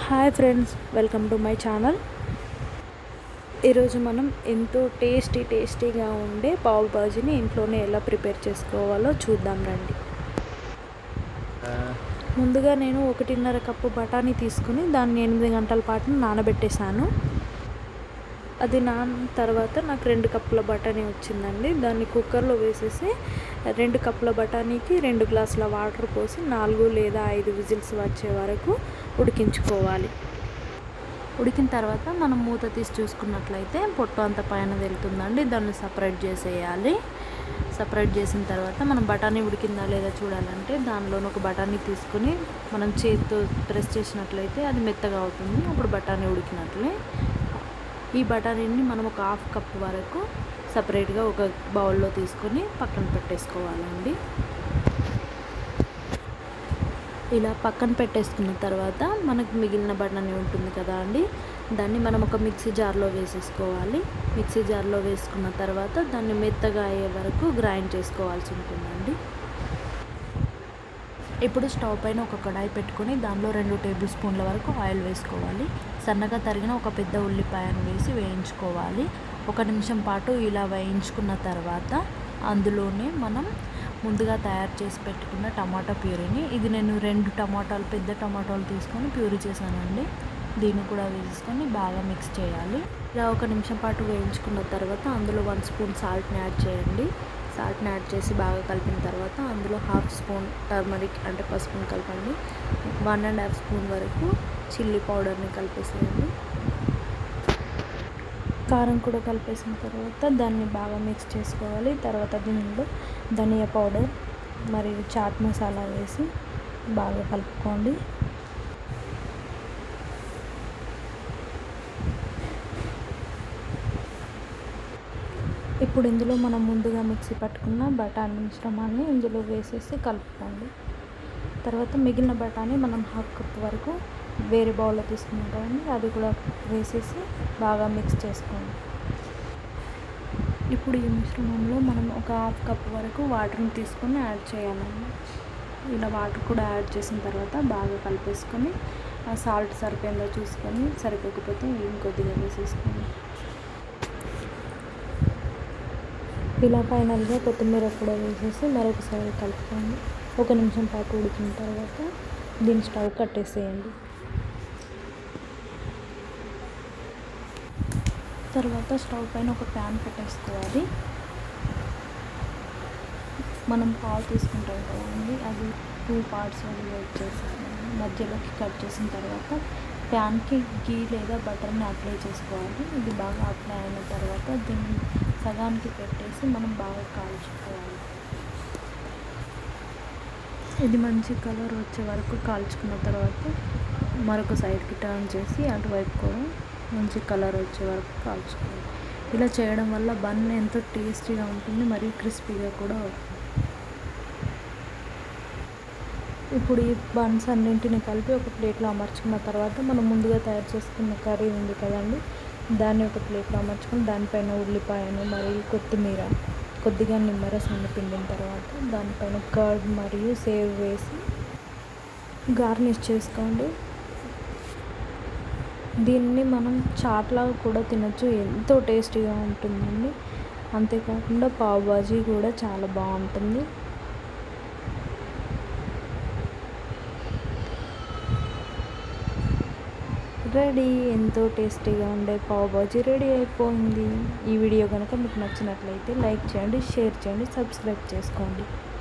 Hi friends, welcome to my channel. ఈరోజు మనం ఎంతో టేస్టీగా ఉండే పావ్ బాజీని ఇంట్లోనే ఎలా ప్రిపేర్ చేసుకోవాలో చూద్దాం రండి. ముందుగా నేను 1.5 కప్పు బఠానీ తీసుకుని దాన్ని 8 గంటల పాటు నానబెట్టేశాను. అది తర్వాత నాకు 2 కప్పుల బఠానీ వచ్చిందండి. దాన్ని కుక్కర్లో వేసేసి 2 కప్పుల బఠానీకి 2 గ్లాసుల వాటర్ పోసి 4 లేదా 5 విజిల్స్ వచ్చే వరకు ఉడికించుకోవాలి. ఉడికిన తర్వాత మనం మూత తీసి చూసుకున్నట్లయితే పొట్టు అంత పైన వెళ్తుందండి. దాన్ని సపరేట్ చేసేయాలి. సపరేట్ చేసిన తర్వాత మనం బఠానీ ఉడికిందా లేదా చూడాలంటే దానిలోని ఒక బఠానీ తీసుకుని మనం చేతితో ప్రెస్ చేసినట్లయితే అది మెత్తగా అవుతుంది. అప్పుడు బఠానీ ఉడికినట్లే. ఈ బఠానీని మనం ఒక 1/2 కప్ వరకు సపరేట్గా ఒక బౌల్లో తీసుకొని పక్కన పెట్టేసుకోవాలండి. ఇలా పక్కన పెట్టేసుకున్న తర్వాత మనకు మిగిలిన బఠానీ ఉంటుంది కదా అండి, దాన్ని మనం ఒక మిక్సీ జార్లో వేసేసుకోవాలి. మిక్సీ జార్లో వేసుకున్న తర్వాత దాన్ని మెత్తగా అయ్యే వరకు గ్రైండ్ చేసుకోవాల్సి ఉంటుందండి. ఇప్పుడు స్టవ్ పైన ఒక కడాయి పెట్టుకొని దానిలో 2 టేబుల్ స్పూన్ల వరకు ఆయిల్ వేసుకోవాలి. సన్నగా తరిగిన ఒక పెద్ద ఉల్లిపాయను వేసి వేయించుకోవాలి. 1 నిమిషం పాటు ఇలా వేయించుకున్న తర్వాత అందులోనే మనం ముందుగా తయారు చేసి పెట్టుకున్న టమాటా ప్యూరీని, ఇది నేను 2 పెద్ద టమాటాలు తీసుకొని ప్యూరీ చేశానండి, దీన్ని కూడా వేసుకొని బాగా మిక్స్ చేయాలి. ఇలా 1 నిమిషం పాటు వేయించుకున్న తర్వాత అందులో 1 స్పూన్ సాల్ట్ని యాడ్ చేయండి. సాల్ట్ని యాడ్ చేసి బాగా కలిపిన తర్వాత అందులో 1/2 స్పూన్ టర్మరిక్ అంటే పసుపుని కలపండి. 1.5 స్పూన్ వరకు చిల్లీ పౌడర్ని కలిపేసేయండి. కారం కూడా కలిపేసిన తర్వాత దాన్ని బాగా మిక్స్ చేసుకోవాలి. తర్వాత దీనిలో ధనియా పౌడర్ మరియు చాట్ మసాలా వేసి బాగా కలుపుకోండి. ఇప్పుడు ఇందులో మనం ముందుగా మిక్సీ పట్టుకున్న బఠానీ మిశ్రమాన్ని ఇందులో వేసేసి కలుపుకోండి. తర్వాత మిగిలిన బఠానీ మనం 1/2 కప్ వరకు వేరే బౌల్లో తీసుకున్నాం కదండి, అది కూడా వేసేసి బాగా మిక్స్ చేసుకోండి. ఇప్పుడు ఈ మిశ్రమంలో మనం ఒక 1/2 కప్ వరకు వాటర్ని తీసుకొని యాడ్ చేయాలండి. ఇలా వాటర్ కూడా యాడ్ చేసిన తర్వాత బాగా కలిపేసుకొని ఆ సాల్ట్ సరిపోయిందో చూసుకొని, సరిపోకపోతే ఇంకొద్దిగా వేసేసుకోండి. ఇలా ఫైనల్గా కొత్తిమీర కూడా వేసేసి మరొకసారి కలుపుకోండి. 1 నిమిషం పాటు ఉడికిన తర్వాత దీన్ని స్టవ్ కట్టేసేయండి. తర్వాత స్టవ్ పైన ఒక ప్యాన్ పెట్టేసుకోవాలి. మనం పావు తీసుకుంటాం కదండి, అది 2 పార్ట్స్ డివైడ్ చేసి మధ్యలోకి కట్ చేసిన తర్వాత ప్యాన్కి గీ లేదా బటర్ని అప్లై చేసుకోవాలి. ఇది బాగా అప్లై అయిన తర్వాత దీన్ని సగానికి పెట్టేసి మనం బాగా కాల్చుకోవాలి. ఇది మంచి కలర్ వచ్చే వరకు కాల్చుకున్న తర్వాత మరొక సైడ్కి టర్న్ చేసి అటువైపు కూడా మంచి కలర్ వచ్చే వరకు కాల్చుకోవాలి. ఇలా చేయడం వల్ల బన్ ఎంతో టేస్టీగా ఉంటుంది మరియు క్రిస్పీగా కూడా అవుతుంది. ఇప్పుడు ఈ బన్స్ అన్నింటిని కలిపి ఒక ప్లేట్లో అమర్చుకున్న తర్వాత మనం ముందుగా తయారు చేసుకున్న కర్రీ ఉంది కదండి, దాన్ని ఒక ప్లేట్లో అమర్చుకొని దానిపైన ఉల్లిపాయను మరియు కొత్తిమీర, కొద్దిగా నిమ్మరసాన్ని పిండిన తర్వాత దానిపైన కర్డ్ మరియు సేవ్ వేసి గార్నిష్ చేసుకోండి. దీన్ని మనం చాట్లాగా కూడా తినచ్చు, ఎంతో టేస్టీగా ఉంటుందండి. అంతేకాకుండా పావ్ బాజీ కూడా చాలా బాగుంటుంది. రెడీ, ఎంతో టేస్టీగా ఉండే పావ్ బాజీ రెడీ అయిపోయింది. ఈ వీడియో కనుక మీకు నచ్చినట్లయితే లైక్ చేయండి, షేర్ చేయండి, సబ్స్క్రైబ్ చేసుకోండి.